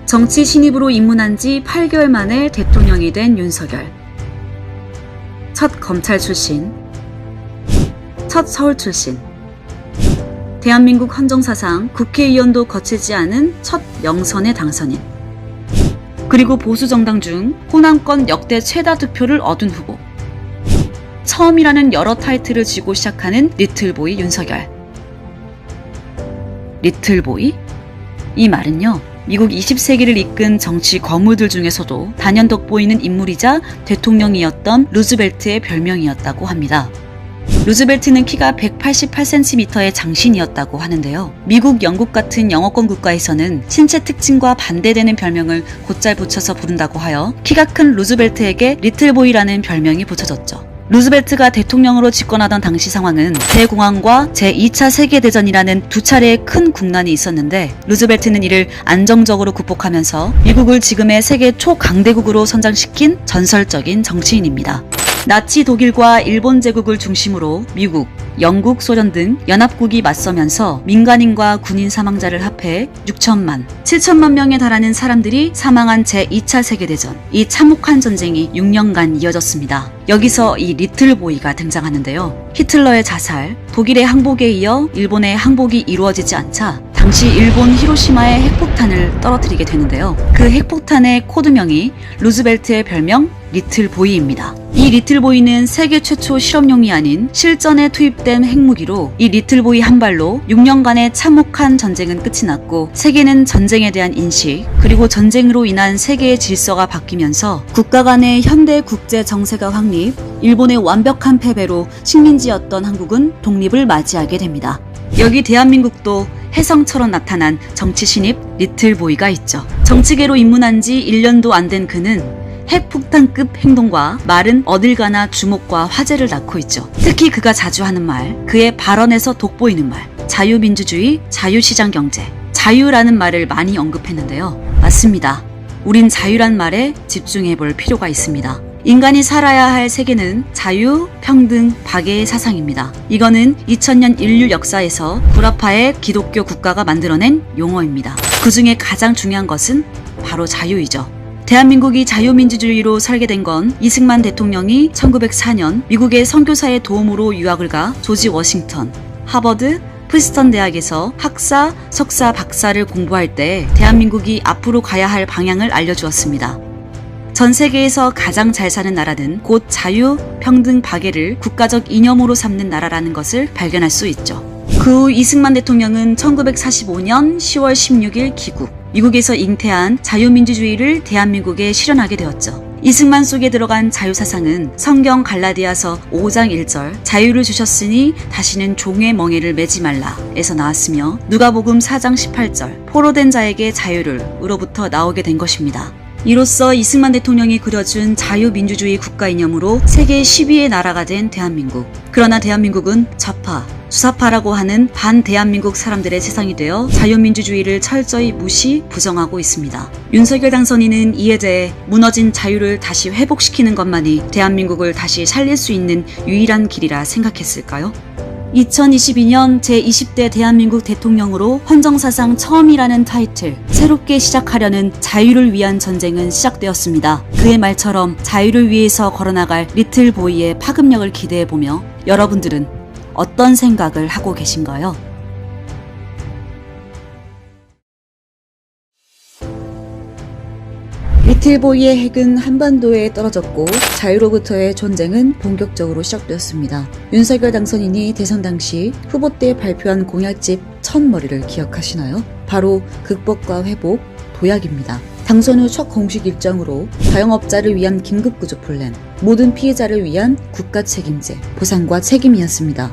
정치 신입으로 입문한 지 8개월 만에 대통령이 된 윤석열. 첫 검찰 출신, 첫 서울 출신, 대한민국 헌정사상 국회의원도 거치지 않은 첫 영선의 당선인, 그리고 보수정당 중 호남권 역대 최다 득표를 얻은 후보. 처음이라는 여러 타이틀을 쥐고 시작하는 리틀보이 윤석열. 리틀보이? 이 말은요, 미국 20세기를 이끈 정치 거물들 중에서도 단연 돋보이는 인물이자 대통령이었던 루즈벨트의 별명이었다고 합니다. 루즈벨트는 키가 188cm의 장신이었다고 하는데요. 미국, 영국 같은 영어권 국가에서는 신체 특징과 반대되는 별명을 곧잘 붙여서 부른다고 하여 키가 큰 루즈벨트에게 리틀보이라는 별명이 붙여졌죠. 루즈벨트가 대통령으로 집권하던 당시 상황은 대공황과 제2차 세계대전이라는 두 차례의 큰 국난이 있었는데, 루즈벨트는 이를 안정적으로 극복하면서 미국을 지금의 세계 초강대국으로 선장시킨 전설적인 정치인입니다. 나치 독일과 일본 제국을 중심으로 미국, 영국, 소련 등 연합국이 맞서면서 민간인과 군인 사망자를 합해 6천만, 7천만 명에 달하는 사람들이 사망한 제2차 세계대전. 이 참혹한 전쟁이 6년간 이어졌습니다. 여기서 이 리틀보이가 등장하는데요. 히틀러의 자살, 독일의 항복에 이어 일본의 항복이 이루어지지 않자 당시 일본 히로시마에 핵폭탄을 떨어뜨리게 되는데요. 그 핵폭탄의 코드명이 루즈벨트의 별명 리틀보이입니다. 이 리틀보이는 세계 최초 실험용이 아닌 실전에 투입된 핵무기로, 이 리틀보이 한 발로 6년간의 참혹한 전쟁은 끝이 났고, 세계는 전쟁에 대한 인식, 그리고 전쟁으로 인한 세계의 질서가 바뀌면서 국가 간의 현대 국제 정세가 확립, 일본의 완벽한 패배로 식민지였던 한국은 독립을 맞이하게 됩니다. 여기 대한민국도 혜성처럼 나타난 정치 신입 리틀보이가 있죠. 정치계로 입문한 지 1년도 안 된 그는 핵폭탄급 행동과 말은 어딜 가나 주목과 화제를 낳고 있죠. 특히 그가 자주 하는 말, 그의 발언에서 돋보이는 말, 자유민주주의, 자유시장 경제, 자유라는 말을 많이 언급했는데요. 맞습니다. 우린 자유란 말에 집중해볼 필요가 있습니다. 인간이 살아야 할 세계는 자유, 평등, 박애의 사상입니다. 이거는 2000년 인류 역사에서 구라파의 기독교 국가가 만들어낸 용어입니다. 그 중에 가장 중요한 것은 바로 자유이죠. 대한민국이 자유민주주의로 살게 된 건 이승만 대통령이 1904년 미국의 선교사의 도움으로 유학을 가 조지 워싱턴, 하버드, 프린스턴 대학에서 학사, 석사, 박사를 공부할 때 대한민국이 앞으로 가야 할 방향을 알려주었습니다. 전 세계에서 가장 잘 사는 나라는 곧 자유, 평등, 박애를 국가적 이념으로 삼는 나라라는 것을 발견할 수 있죠. 그 후 이승만 대통령은 1945년 10월 16일 귀국, 미국에서 잉태한 자유민주주의를 대한민국에 실현하게 되었죠. 이승만 속에 들어간 자유사상은 성경 갈라디아서 5장 1절 자유를 주셨으니 다시는 종의 멍에를 매지 말라 에서 나왔으며, 누가복음 4장 18절 포로된 자에게 자유를 으로부터 나오게 된 것입니다. 이로써 이승만 대통령이 그려준 자유민주주의 국가 이념으로 세계 10위의 나라가 된 대한민국. 그러나 대한민국은 좌파, 수사파라고 하는 반대한민국 사람들의 세상이 되어 자유민주주의를 철저히 무시, 부정하고 있습니다. 윤석열 당선인은 이에 대해 무너진 자유를 다시 회복시키는 것만이 대한민국을 다시 살릴 수 있는 유일한 길이라 생각했을까요? 2022년 제20대 대한민국 대통령으로 헌정사상 처음이라는 타이틀, 새롭게 시작하려는 자유를 위한 전쟁은 시작되었습니다. 그의 말처럼 자유를 위해서 걸어나갈 리틀보이의 파급력을 기대해보며 여러분들은 어떤 생각을 하고 계신가요? 리틀보이의 핵은 한반도에 떨어졌고 자유로부터의 전쟁은 본격적으로 시작되었습니다. 윤석열 당선인이 대선 당시 후보 때 발표한 공약집 첫 머리를 기억하시나요? 바로 극복과 회복, 도약입니다. 당선 후 첫 공식 일정으로 자영업자를 위한 긴급구조 플랜, 모든 피해자를 위한 국가 책임제, 보상과 책임이었습니다.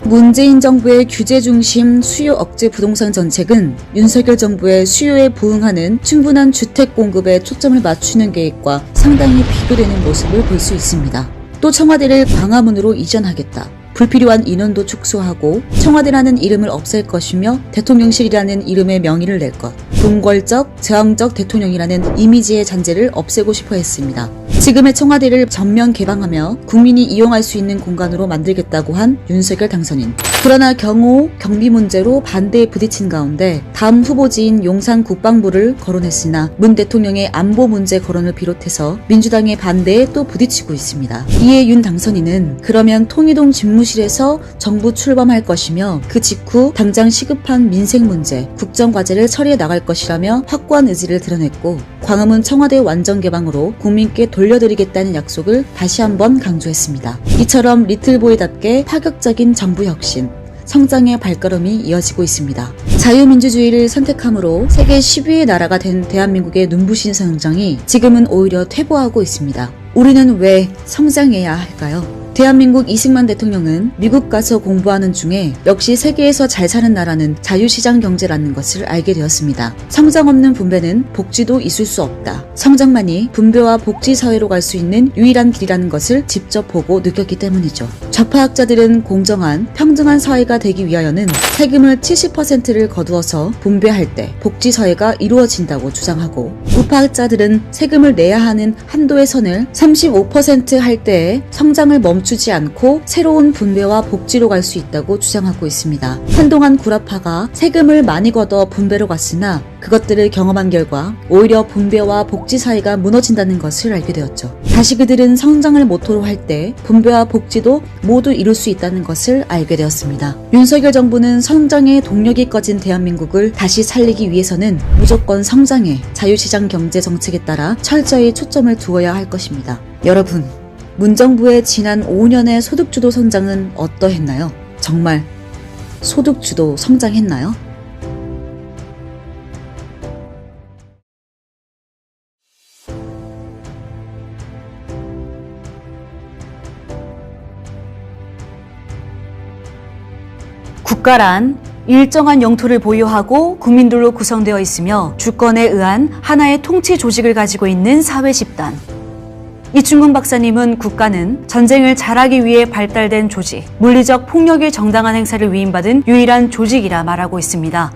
문재인 정부의 규제 중심 수요 억제 부동산 정책은 윤석열 정부의 수요에 부응하는 충분한 주택 공급에 초점을 맞추는 계획과 상당히 비교되는 모습을 볼 수 있습니다. 또 청와대를 광화문으로 이전하겠다, 불필요한 인원도 축소하고 청와대라는 이름을 없앨 것이며 대통령실이라는 이름의 명의를 낼 것, 궁궐적, 저항적 대통령이라는 이미지의 잔재를 없애고 싶어 했습니다. 지금의 청와대를 전면 개방하며 국민이 이용할 수 있는 공간으로 만들겠다고 한 윤석열 당선인. 그러나 경호, 경비 문제로 반대에 부딪힌 가운데 다음 후보지인 용산 국방부를 거론했으나 문 대통령의 안보 문제 거론을 비롯해서 민주당의 반대에 또 부딪히고 있습니다. 이에 윤 당선인은 그러면 통일동 집무실에서 정부 출범할 것이며 그 직후 당장 시급한 민생 문제, 국정과제를 처리해 나갈 것이라며 확고한 의지를 드러냈고 광화문 청와대 완전 개방으로 국민께 돌려드리겠다는 약속을 다시 한번 강조했습니다. 이처럼 리틀보이답게 파격적인 정부 혁신, 성장의 발걸음이 이어지고 있습니다. 자유민주주의를 선택함으로 세계 10위의 나라가 된 대한민국의 눈부신 성장이 지금은 오히려 퇴보하고 있습니다. 우리는 왜 성장해야 할까요? 대한민국 이승만 대통령은 미국 가서 공부하는 중에 역시 세계에서 잘 사는 나라는 자유시장 경제라는 것을 알게 되었습니다. 성장 없는 분배는 복지도 있을 수 없다. 성장만이 분배와 복지 사회로 갈 수 있는 유일한 길이라는 것을 직접 보고 느꼈기 때문이죠. 좌파학자들은 공정한, 평등한 사회가 되기 위하여는 세금을 70%를 거두어서 분배할 때 복지 사회가 이루어진다고 주장하고, 우파학자들은 세금을 내야 하는 한도의 선을 35% 할 때에 성장을 멈추지 않고 새로운 분배와 복지로 갈 수 있다고 주장하고 있습니다. 한동안 구라파가 세금을 많이 걷어 분배로 갔으나 그것들을 경험한 결과 오히려 분배와 복지 사회가 무너진다는 것을 알게 되었죠. 다시 그들은 성장을 모토로 할 때 분배와 복지도 모두 이룰 수 있다는 것을 알게 되었습니다. 윤석열 정부는 성장의 동력이 꺼진 대한민국을 다시 살리기 위해서는 무조건 성장의 자유시장 경제 정책에 따라 철저히 초점을 두어야 할 것입니다. 여러분, 문정부의 지난 5년의 소득주도 성장은 어떠했나요? 정말 소득주도 성장했나요? 국가란 일정한 영토를 보유하고 국민들로 구성되어 있으며 주권에 의한 하나의 통치 조직을 가지고 있는 사회 집단. 이충근 박사님은 국가는 전쟁을 잘하기 위해 발달된 조직, 물리적 폭력의 정당한 행사를 위임받은 유일한 조직이라 말하고 있습니다.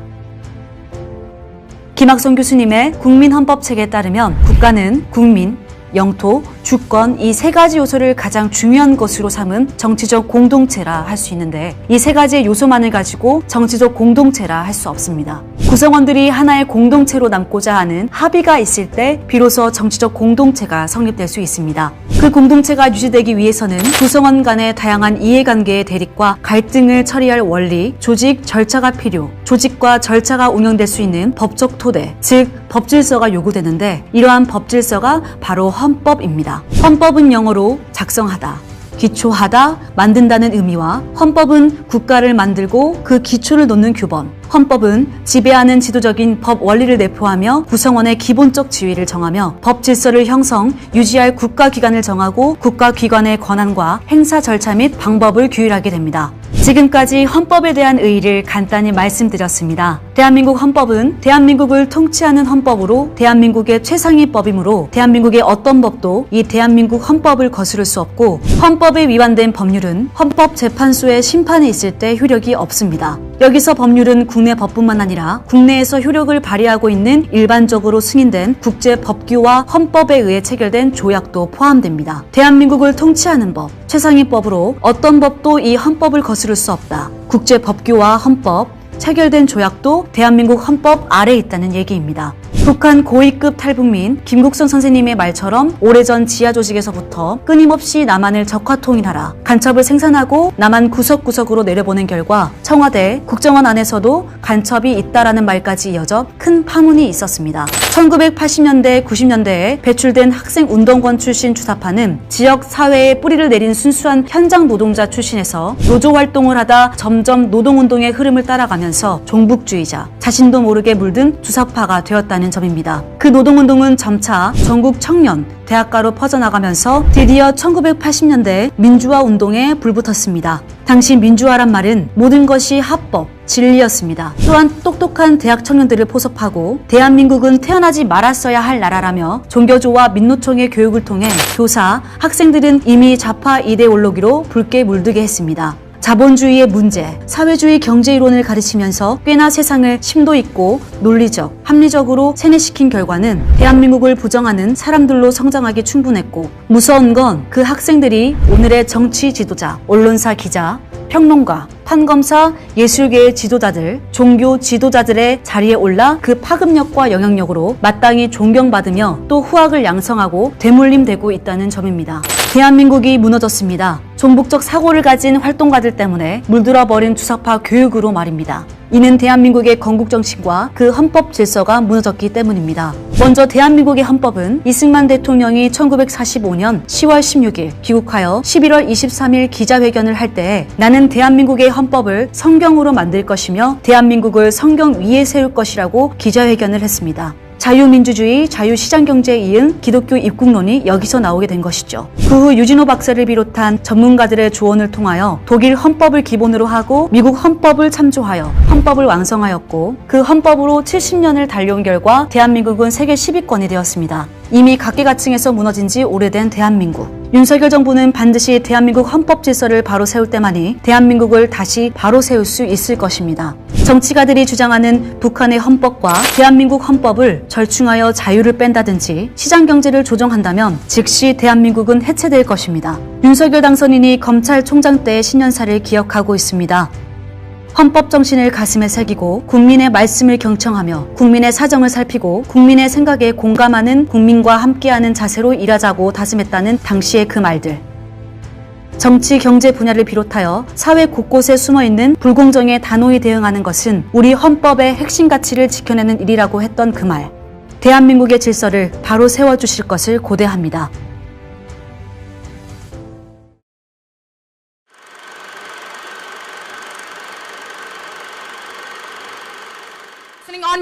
김학성 교수님의 국민헌법책에 따르면 국가는 국민, 영토, 주권 이 세 가지 요소를 가장 중요한 것으로 삼은 정치적 공동체라 할 수 있는데 이 세 가지의 요소만을 가지고 정치적 공동체라 할 수 없습니다. 구성원들이 하나의 공동체로 남고자 하는 합의가 있을 때 비로소 정치적 공동체가 성립될 수 있습니다. 그 공동체가 유지되기 위해서는 구성원 간의 다양한 이해관계의 대립과 갈등을 처리할 원리, 조직, 절차가 필요, 조직과 절차가 운영될 수 있는 법적 토대, 즉 법질서가 요구되는데 이러한 법질서가 바로 헌법입니다. 헌법은 영어로 작성하다, 기초하다, 만든다는 의미와 헌법은 국가를 만들고 그 기초를 놓는 규범, 헌법은 지배하는 지도적인 법 원리를 내포하며 구성원의 기본적 지위를 정하며 법 질서를 형성, 유지할 국가기관을 정하고 국가기관의 권한과 행사 절차 및 방법을 규율하게 됩니다. 지금까지 헌법에 대한 의의를 간단히 말씀드렸습니다. 대한민국 헌법은 대한민국을 통치하는 헌법으로 대한민국의 최상위 법이므로 대한민국의 어떤 법도 이 대한민국 헌법을 거스를 수 없고 헌법에 위반된 법률은 헌법재판소의 심판이 있을 때 효력이 없습니다. 여기서 법률은 국내 법뿐만 아니라 국내에서 효력을 발휘하고 있는 일반적으로 승인된 국제 법규와 헌법에 의해 체결된 조약도 포함됩니다. 대한민국을 통치하는 법, 최상위법으로 어떤 법도 이 헌법을 거스를 수 없다. 국제 법규와 헌법, 체결된 조약도 대한민국 헌법 아래에 있다는 얘기입니다. 북한 고위급 탈북민 김국선 선생님의 말처럼 오래전 지하조직에서부터 끊임없이 남한을 적화통일하라, 간첩을 생산하고 남한 구석구석으로 내려보낸 결과 청와대, 국정원 안에서도 간첩이 있다라는 말까지 이어져 큰 파문이 있었습니다. 1980년대, 90년대에 배출된 학생운동권 출신 주사파는 지역 사회에 뿌리를 내린 순수한 현장 노동자 출신에서 노조활동을 하다 점점 노동운동의 흐름을 따라가면서 종북주의자, 자신도 모르게 물든 주사파가 되었다는 점입니다. 그 노동운동은 점차 전국 청년, 대학가로 퍼져나가면서 드디어 1980년대 민주화 운동에 불붙었습니다. 당시 민주화란 말은 모든 것이 합법, 진리였습니다. 또한 똑똑한 대학 청년들을 포섭하고 대한민국은 태어나지 말았어야 할 나라라며 종교조와 민노총의 교육을 통해 교사, 학생들은 이미 좌파 이데올로기로 붉게 물들게 했습니다. 자본주의의 문제, 사회주의 경제 이론을 가르치면서 꽤나 세상을 심도 있고 논리적, 합리적으로 세뇌시킨 결과는 대한민국을 부정하는 사람들로 성장하기 충분했고, 무서운 건 그 학생들이 오늘의 정치 지도자, 언론사 기자, 평론가, 판검사, 예술계의 지도자들, 종교 지도자들의 자리에 올라 그 파급력과 영향력으로 마땅히 존경받으며 또 후학을 양성하고 되물림되고 있다는 점입니다. 대한민국이 무너졌습니다. 종북적 사고를 가진 활동가들 때문에 물들어버린 주사파 교육으로 말입니다. 이는 대한민국의 건국정신과 그 헌법 질서가 무너졌기 때문입니다. 먼저 대한민국의 헌법은 이승만 대통령이 1945년 10월 16일 귀국하여 11월 23일 기자회견을 할 때 나는 대한민국의 헌법을 성경으로 만들 것이며 대한민국을 성경 위에 세울 것이라고 기자회견을 했습니다. 자유민주주의, 자유시장경제에 이은 기독교 입국론이 여기서 나오게 된 것이죠. 그 후 유진호 박사를 비롯한 전문가들의 조언을 통하여 독일 헌법을 기본으로 하고 미국 헌법을 참조하여 헌법을 완성하였고, 그 헌법으로 70년을 달려온 결과 대한민국은 세계 10위권이 되었습니다. 이미 각계각층에서 무너진 지 오래된 대한민국. 윤석열 정부는 반드시 대한민국 헌법 질서를 바로 세울 때만이 대한민국을 다시 바로 세울 수 있을 것입니다. 정치가들이 주장하는 북한의 헌법과 대한민국 헌법을 절충하여 자유를 뺀다든지 시장경제를 조정한다면 즉시 대한민국은 해체될 것입니다. 윤석열 당선인이 검찰총장 때의 신년사를 기억하고 있습니다. 헌법 정신을 가슴에 새기고 국민의 말씀을 경청하며 국민의 사정을 살피고 국민의 생각에 공감하는, 국민과 함께하는 자세로 일하자고 다짐했다는 당시의 그 말들. 정치, 경제 분야를 비롯하여 사회 곳곳에 숨어있는 불공정에 단호히 대응하는 것은 우리 헌법의 핵심 가치를 지켜내는 일이라고 했던 그 말. 대한민국의 질서를 바로 세워주실 것을 고대합니다.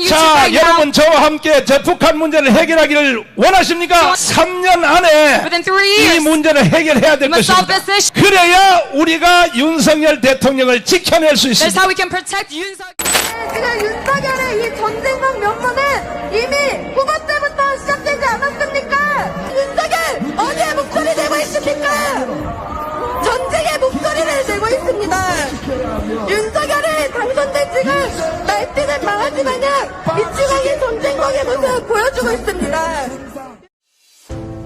자, 여러분, 저와 함께 저 북한 문제를 해결하기를 원하십니까? 3년 안에 이 문제를 해결해야 될 것입니다. 그래야 우리가 윤석열 대통령을 지켜낼 수 있습니다. 지금 윤석열의 이 전쟁국 명분은 이미 후보 때부터 시작되지 않았습니까? 윤석열 어디에 목소리 내고 있습니까? 전쟁의 목소리를 내고 있습니다. 윤석열이 당선된 지금 날뛰는 망하지 마냥 미치광이 전쟁국의 모습 보여주고 있습니다.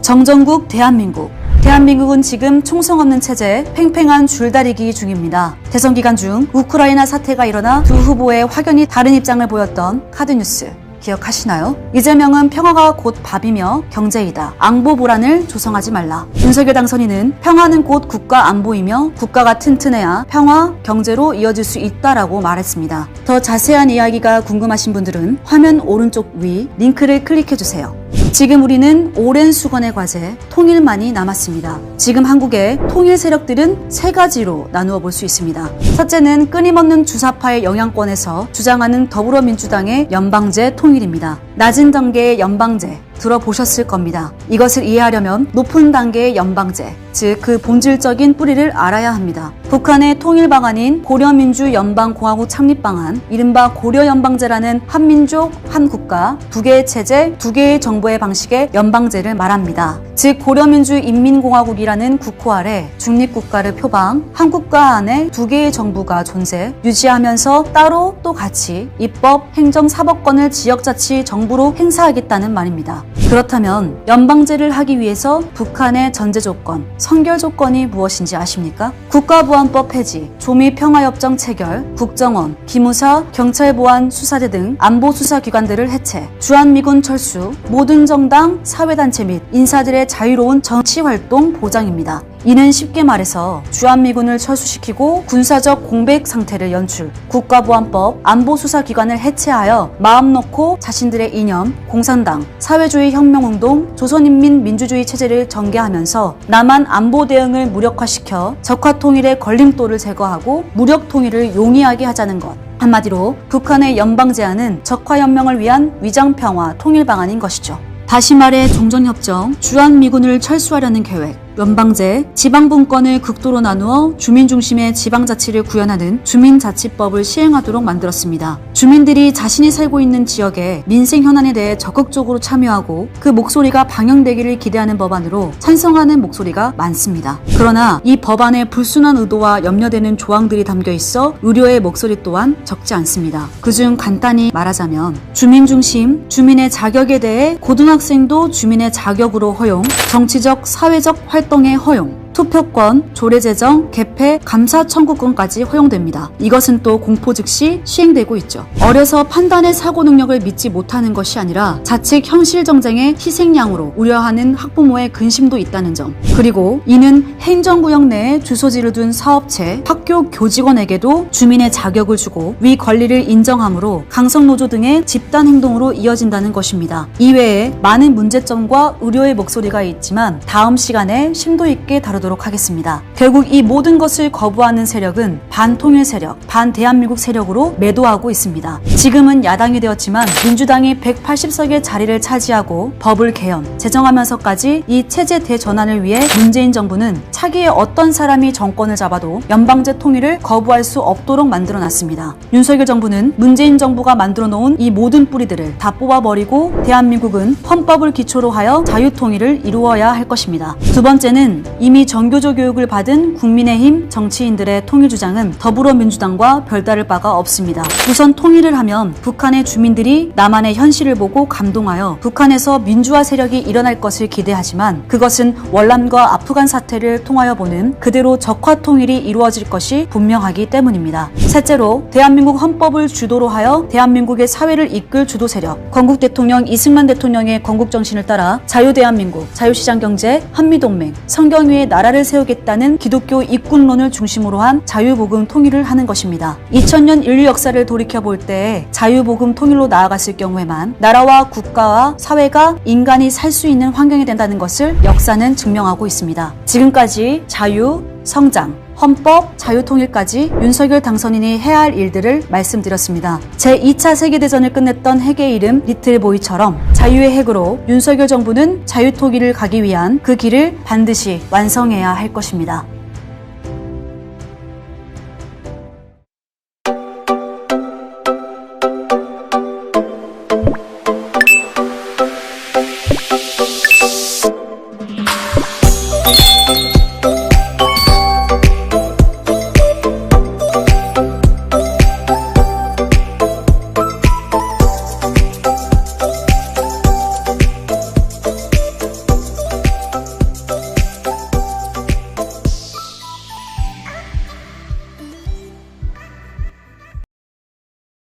정전국 대한민국. 대한민국은 지금 총성 없는 체제에 팽팽한 줄다리기 중입니다. 대선 기간 중 우크라이나 사태가 일어나 두 후보의 확연히 다른 입장을 보였던 카드뉴스 기억하시나요? 이재명은 평화가 곧 밥이며 경제이다. 안보 불안을 조성하지 말라. 윤석열 당선인은 평화는 곧 국가 안보이며 국가가 튼튼해야 평화, 경제로 이어질 수 있다라고 말했습니다. 더 자세한 이야기가 궁금하신 분들은 화면 오른쪽 위 링크를 클릭해주세요. 지금 우리는 오랜 수건의 과제, 통일만이 남았습니다. 지금 한국의 통일 세력들은 세 가지로 나누어 볼 수 있습니다. 첫째는 끊임없는 주사파의 영향권에서 주장하는 더불어민주당의 연방제 통일입니다. 낮은 단계의 연방제, 들어보셨을 겁니다. 이것을 이해하려면 높은 단계의 연방제, 즉 그 본질적인 뿌리를 알아야 합니다. 북한의 통일 방안인 고려민주연방공화국 창립 방안, 이른바 고려연방제라는 한민족, 한국가, 두 개의 체제, 두 개의 정부의 방식의 연방제를 말합니다. 즉 고려민주인민공화국이라는 국호 아래 중립국가를 표방, 한국가 안에 두 개의 정부가 존재, 유지하면서 따로 또 같이 입법, 행정, 사법권을 지역자치 정부로 행사하겠다는 말입니다. 그렇다면 연방제를 하기 위해서 북한의 전제 조건, 선결 조건이 무엇인지 아십니까? 국가보안법 폐지, 조미평화협정 체결, 국정원, 기무사, 경찰보안 수사대 등 안보수사기관들을 해체, 주한미군 철수, 모든 정당, 사회단체 및 인사들의 자유로운 정치활동 보장입니다. 이는 쉽게 말해서 주한미군을 철수시키고 군사적 공백 상태를 연출, 국가보안법, 안보수사기관을 해체하여 마음 놓고 자신들의 이념, 공산당, 사회주의 혁명운동, 조선인민민주주의 체제를 전개하면서 남한 안보 대응을 무력화시켜 적화통일의 걸림돌을 제거하고 무력통일을 용이하게 하자는 것. 한마디로 북한의 연방제안은 적화연명을 위한 위장평화 통일 방안인 것이죠. 다시 말해 종전협정, 주한미군을 철수하려는 계획, 연방제, 지방분권을 극도로 나누어 주민 중심의 지방자치를 구현하는 주민자치법을 시행하도록 만들었습니다. 주민들이 자신이 살고 있는 지역의 민생 현안에 대해 적극적으로 참여하고 그 목소리가 반영되기를 기대하는 법안으로 찬성하는 목소리가 많습니다. 그러나 이 법안에 불순한 의도와 염려되는 조항들이 담겨 있어 의료의 목소리 또한 적지 않습니다. 그중 간단히 말하자면 주민 중심, 주민의 자격에 대해 고등학생도 주민의 자격으로 허용, 정치적, 사회적 활동의 허용, 투표권, 조례제정, 개폐, 감사 청구권까지 허용됩니다. 이것은 또 공포 즉시 시행되고 있죠. 어려서 판단의 사고 능력을 믿지 못하는 것이 아니라 자칫 현실 정쟁의 희생양으로 우려하는 학부모의 근심도 있다는 점. 그리고 이는 행정구역 내에 주소지를 둔 사업체, 학교 교직원에게도 주민의 자격을 주고 위 권리를 인정하므로 강성노조 등의 집단 행동으로 이어진다는 것입니다. 이외에 많은 문제점과 의료의 목소리가 있지만 다음 시간에 심도 있게 다루도록 하겠습니다. 결국 이 모든 것을 거부하는 세력은 반통일 세력, 반대한민국 세력으로 매도하고 있습니다. 지금은 야당이 되었지만 민주당이 180석의 자리를 차지하고 법을 개헌, 제정하면서까지 이 체제 대전환을 위해 문재인 정부는 차기에 어떤 사람이 정권을 잡아도 연방제 통일을 거부할 수 없도록 만들어놨습니다. 윤석열 정부는 문재인 정부가 만들어 놓은 이 모든 뿌리들을 다 뽑아버리고 대한민국은 헌법을 기초로 하여 자유통일을 이루어야 할 것입니다. 두 번째는 이미 정교조 교육을 받은 국민의힘 정치인들의 통일 주장은 더불어민주당과 별다를 바가 없습니다. 우선 통일을 하면 북한의 주민들이 남한의 현실을 보고 감동하여 북한에서 민주화 세력이 일어날 것을 기대하지만 그것은 월남과 아프간 사태를 통하여 보는 그대로 적화 통일이 이루어질 것이 분명하기 때문입니다. 셋째로 대한민국 헌법을 주도로 하여 대한민국의 사회를 이끌 주도 세력, 건국 대통령 이승만 대통령의 건국 정신을 따라 자유대한민국, 자유시장경제, 한미동맹, 성경 위에 나라를 세우겠다는 기독교 입군론을 중심으로 한 자유복음 통일을 하는 것입니다. 2000년 인류 역사를 돌이켜볼 때 자유복음 통일로 나아갔을 경우에만 나라와 국가와 사회가 인간이 살 수 있는 환경이 된다는 것을 역사는 증명하고 있습니다. 지금까지 자유, 성장, 헌법, 자유통일까지 윤석열 당선인이 해야 할 일들을 말씀드렸습니다. 제2차 세계대전을 끝냈던 핵의 이름 리틀보이처럼 자유의 핵으로 윤석열 정부는 자유통일을 가기 위한 그 길을 반드시 완성해야 할 것입니다.